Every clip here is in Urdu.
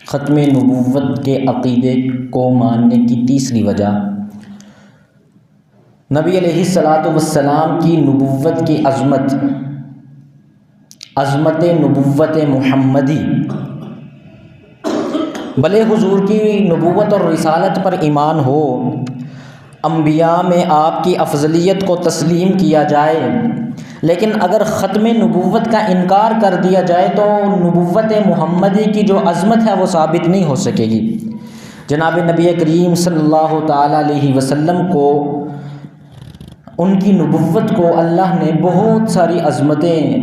ختم نبوت کے عقیدے کو ماننے کی تیسری وجہ، نبی علیہ الصلاۃ والسلام کی نبوت کی عظمت نبوت محمدی، بھلے حضور کی نبوت اور رسالت پر ایمان ہو، انبیاء میں آپ کی افضلیت کو تسلیم کیا جائے، لیکن اگر ختم نبوت کا انکار کر دیا جائے تو نبوت محمدی کی جو عظمت ہے وہ ثابت نہیں ہو سکے گی۔ جناب نبی کریم صلی اللہ تعالیٰ علیہ وسلم کو، ان کی نبوت کو اللہ نے بہت ساری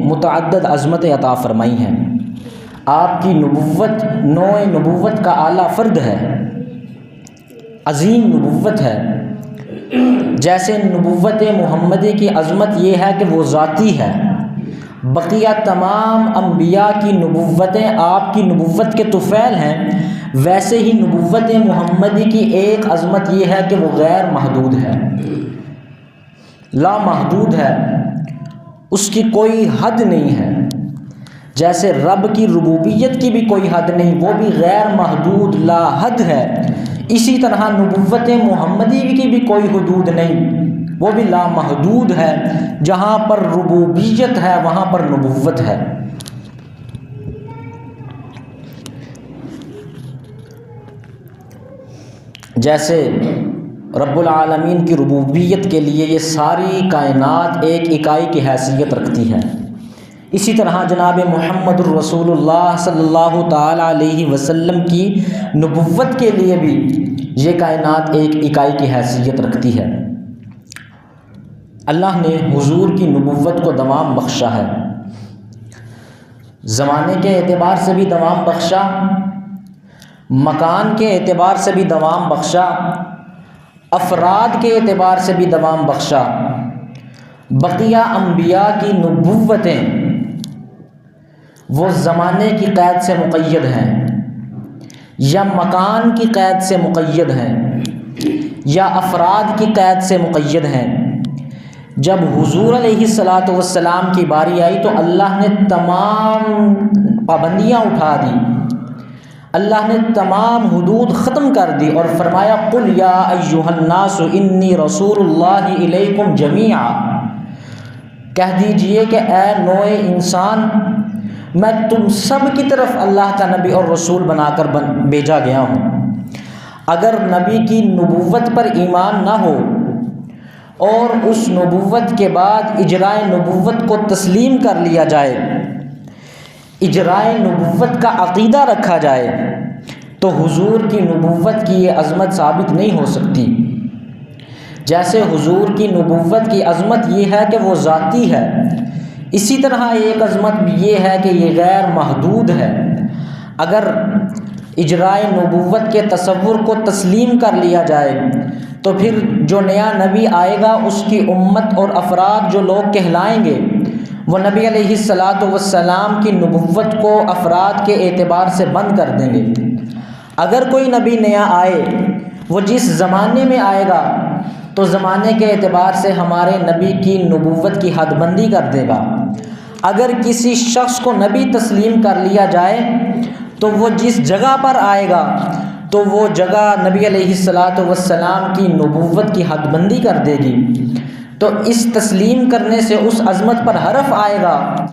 متعدد عظمتیں عطا فرمائی ہیں۔ آپ کی نبوت نوع نبوت کا اعلیٰ فرد ہے، عظیم نبوت ہے۔ جیسے نبوت محمدی کی عظمت یہ ہے کہ وہ ذاتی ہے، بقیہ تمام انبیاء کی نبوتیں آپ کی نبوت کے طفیل ہیں، ویسے ہی نبوت محمدی کی ایک عظمت یہ ہے کہ وہ غیر محدود ہے، لا محدود ہے، اس کی کوئی حد نہیں ہے۔ جیسے رب کی ربوبیت کی بھی کوئی حد نہیں، وہ بھی غیر محدود لا حد ہے، اسی طرح نبوت محمدی کی بھی کوئی حدود نہیں، وہ بھی لا محدود ہے۔ جہاں پر ربوبیت ہے وہاں پر نبوت ہے۔ جیسے رب العالمین کی ربوبیت کے لیے یہ ساری کائنات ایک اکائی کی حیثیت رکھتی ہے، اسی طرح جناب محمد الرسول اللہ صلی اللہ تعالیٰ علیہ وسلم کی نبوت کے لیے بھی یہ کائنات ایک اکائی کی حیثیت رکھتی ہے۔ اللہ نے حضور کی نبوت کو دوام بخشا ہے، زمانے کے اعتبار سے بھی دوام بخشا، مکان کے اعتبار سے بھی دوام بخشا، افراد کے اعتبار سے بھی دوام بخشا۔ بقیہ انبیاء کی نبوتیں وہ زمانے کی قید سے مقید ہیں، یا مکان کی قید سے مقید ہیں، یا افراد کی قید سے مقید ہیں۔ جب حضور علیہ الصلاۃ والسلام کی باری آئی تو اللہ نے تمام پابندیاں اٹھا دی، اللہ نے تمام حدود ختم کر دی اور فرمایا قل یا ایھا الناس انی رسول اللہ الیکم جمیعا، کہہ دیجئے کہ اے نوع انسان، میں تم سب کی طرف اللہ کا نبی اور رسول بنا کر بھیجا گیا ہوں۔ اگر نبی کی نبوت پر ایمان نہ ہو اور اس نبوت کے بعد اجرائے نبوت کو تسلیم کر لیا جائے، اجرائے نبوت کا عقیدہ رکھا جائے، تو حضور کی نبوت کی یہ عظمت ثابت نہیں ہو سکتی۔ جیسے حضور کی نبوت کی عظمت یہ ہے کہ وہ ذاتی ہے، اسی طرح ایک عظمت یہ ہے کہ یہ غیر محدود ہے۔ اگر اجرائے نبوت کے تصور کو تسلیم کر لیا جائے تو پھر جو نیا نبی آئے گا اس کی امت اور افراد جو لوگ کہلائیں گے وہ نبی علیہ الصلاۃ والسلام کی نبوت کو افراد کے اعتبار سے بند کر دیں گے۔ اگر کوئی نبی نیا آئے، وہ جس زمانے میں آئے گا تو زمانے کے اعتبار سے ہمارے نبی کی نبوت کی حد بندی کر دے گا۔ اگر کسی شخص کو نبی تسلیم کر لیا جائے تو وہ جس جگہ پر آئے گا تو وہ جگہ نبی علیہ الصلاۃ والسلام کی نبوت کی حد بندی کر دے گی، تو اس تسلیم کرنے سے اس عظمت پر حرف آئے گا۔